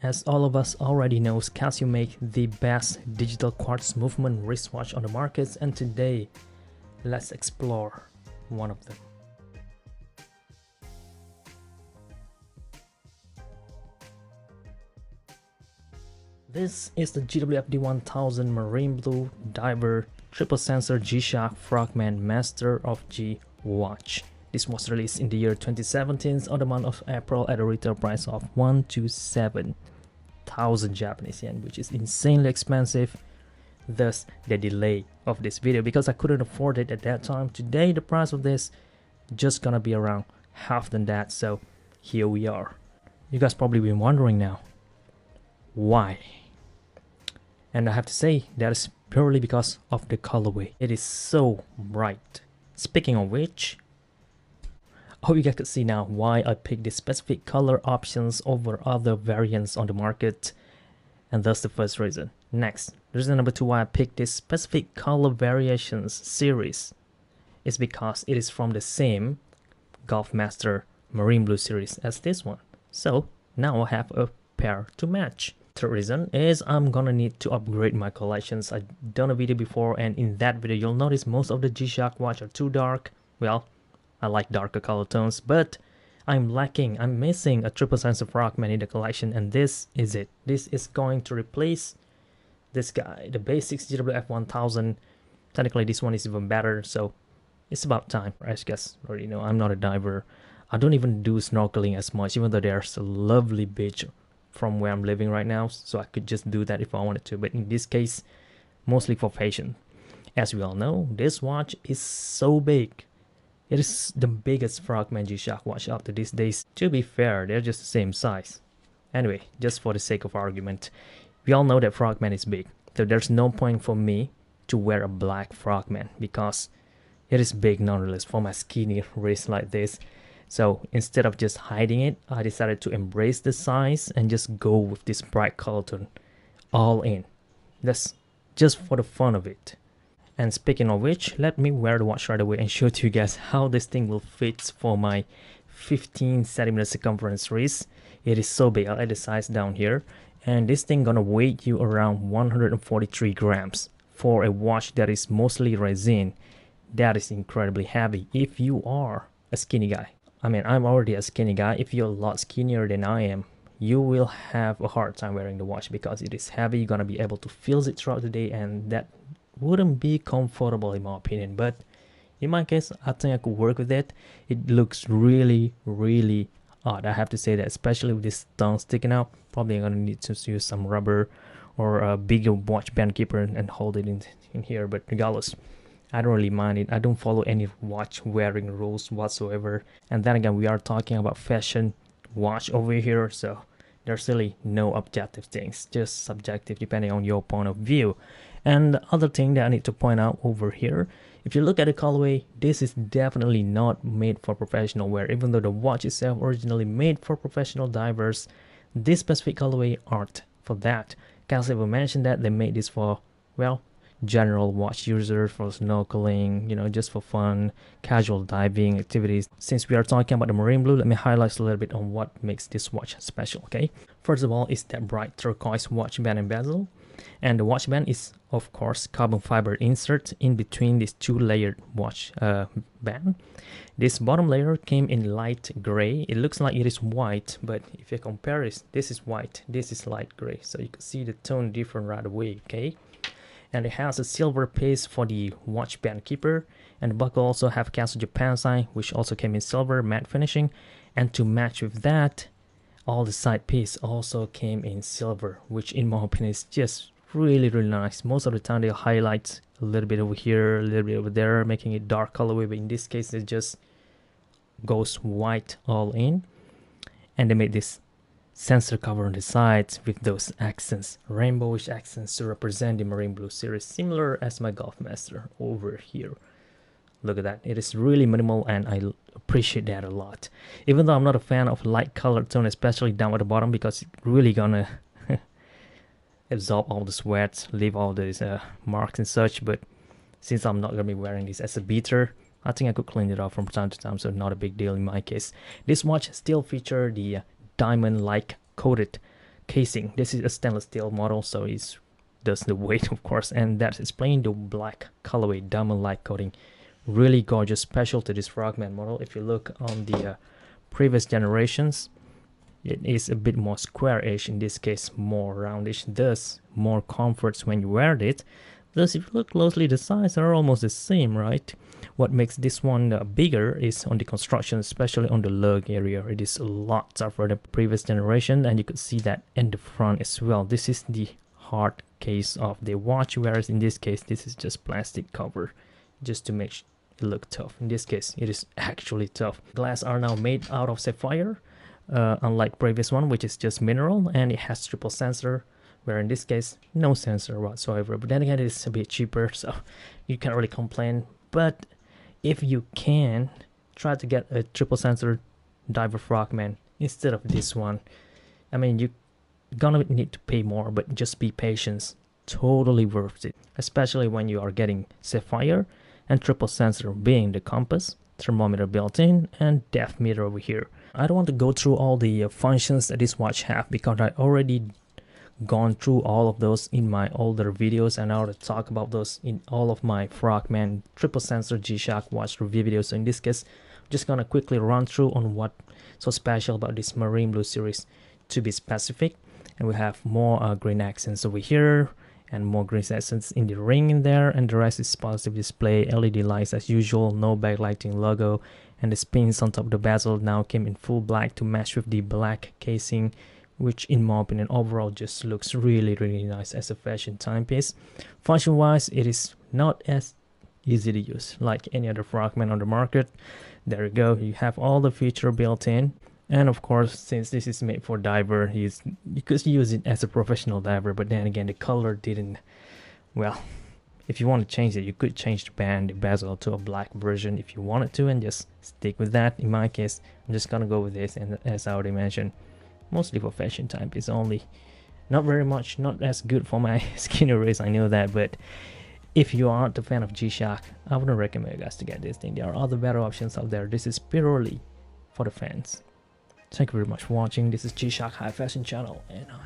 As all of us already know, Casio make the best digital quartz movement wristwatch on the markets, and today let's explore one of them. This is the GWF-D1000 Marine Blue Diver Triple Sensor G-Shock Frogman Master of G watch. This was released in the year 2017 on the month of April at a retail price of 127,000 Japanese yen, which is insanely expensive. Thus the delay of this video, because I couldn't afford it at that time. Today the price of this just gonna be around half than that, so here we are. You guys probably been wondering now, why? And I have to say that is purely because of the colorway. It is so bright. Speaking of which, hope you guys could see now why I picked this specific color options over other variants on the market, and that's the first reason. Next, reason number two why I picked this specific color variations series is because it is from the same Golfmaster Marine Blue series as this one. So now I have a pair to match. Third reason is I'm gonna need to upgrade my collections. I've done a video before, and in that video you'll notice most of the G-Shock watch are too dark. Well, I like darker color tones, but I'm missing a triple sensor Frogman in the collection, and this is it. This is going to replace this guy, the basics GWF-1000. Technically this one is even better, so it's about time. As you guys already know, I'm not a diver. I don't even do snorkeling as much, even though there's a lovely beach from where I'm living right now, so I could just do that if I wanted to, but in this case mostly for fashion. As we all know, this watch is so big. It is the biggest Frogman G-Shock watch up to these days. To be fair, they're just the same size. Anyway, just for the sake of argument, we all know that Frogman is big, so there's no point for me to wear a black Frogman because it is big nonetheless for my skinny wrist like this. So instead of just hiding it, I decided to embrace the size and just go with this bright color tone all in. That's just for the fun of it. And speaking of which, let me wear the watch right away and show to you guys how this thing will fit for my 15 centimeter circumference wrist. It is so big. I'll add the size down here, and this thing gonna weigh you around 143 grams. For a watch that is mostly resin, that is incredibly heavy if you are a skinny guy. I mean, I'm already a skinny guy. If you're a lot skinnier than I am, you will have a hard time wearing the watch because it is heavy. You're gonna be able to feel it throughout the day, and that wouldn't be comfortable in my opinion. But in my case, I think I could work with it. It looks really odd, I have to say that, especially with this tongue sticking out. Probably I'm gonna need to use some rubber or a bigger watch band keeper and hold it in here, but regardless, I don't really mind it. I don't follow any watch wearing rules whatsoever. And then again, we are talking about fashion watch over here, so there's really no objective things, just subjective depending on your point of view. And the other thing that I need to point out over here, if you look at the colorway, this is definitely not made for professional wear. Even though the watch itself originally made for professional divers, this specific colorway aren't for that. Casio will mention that they made this for, well, general watch users, for snorkeling, you know, just for fun, casual diving activities. Since we are talking about the Marine Blue, let me highlight a little bit on what makes this watch special, okay? First of all, it's that bright turquoise watch band and bezel, and the watch band is of course carbon fiber insert in between these two layered watch band. This bottom layer came in light gray. It looks like it is white, but if you compare it, this is white, this is light gray, so you can see the tone different right away, okay? And it has a silver piece for the watch band keeper, and the buckle also have Casio Japan sign, which also came in silver matte finishing. And to match with that, all the side piece also came in silver, which in my opinion is just really nice. Most of the time they highlight a little bit over here, a little bit over there, making it dark colorway, but in this case it just goes white all in. And they made this sensor cover on the sides with those accents, rainbowish accents, to represent the Marine Blue series, similar as my Golfmaster over here. Look at that, it is really minimal, and I appreciate that a lot. Even though I'm not a fan of light color tone, especially down at the bottom, because it's really gonna absorb all the sweat, leave all these marks and such. But since I'm not gonna be wearing this as a beater, I think I could clean it off from time to time, so not a big deal in my case. This watch still features the diamond-like coated casing. This is a stainless steel model, so it does the weight, of course, and that's explained the black colorway diamond-like coating. Really gorgeous, special to this Frogman model. If you look on the previous generations, it is a bit more square-ish, in this case more roundish, thus more comforts when you wear it. Thus, if you look closely, the sizes are almost the same, right? What makes this one bigger is on the construction, especially on the lug area. It is a lot tougher than the previous generation, and you could see that in the front as well. This is the hard case of the watch, whereas in this case, this is just plastic cover, just to make it look tough. In this case, it is actually tough. Glass are now made out of sapphire, unlike previous one, which is just mineral, and it has triple sensor, where in this case no sensor whatsoever. But then again, it's a bit cheaper, so you can't really complain. But if you can, try to get a triple sensor diver Frogman instead of this one. I mean, you're gonna need to pay more, but just be patient. Totally worth it, especially when you are getting sapphire and triple sensor, being the compass, thermometer built in, and depth meter over here. I don't want to go through all the functions that this watch have, because I already gone through all of those in my older videos, and I already talk about those in all of my Frogman triple sensor G-Shock watch review videos. So in this case, I'm just gonna quickly run through on what so special about this marine blue series, to be specific. And we have more green accents over here, and more green accents in the ring in there, and the rest is positive display, LED lights as usual, no backlighting logo, and the spins on top of the bezel now came in full black to match with the black casing, which in my opinion overall just looks really nice as a fashion timepiece. Function wise, it is not as easy to use like any other Frogman on the market. There you go, you have all the feature built in, and of course, since this is made for diver, you could use it as a professional diver. But then again, the color didn't, well, if you want to change it, you could change the band, the bezel to a black version if you wanted to, and just stick with that. In my case, I'm just gonna go with this, and as I already mentioned, mostly for fashion timepiece only. Not very much, not as good for my skinny wrist, I know that, but if you aren't a fan of G-Shock, I wouldn't recommend you guys to get this thing. There are other better options out there. This is purely for the fans. Thank you very much for watching. This is G-Shock High Fashion Channel, and I'm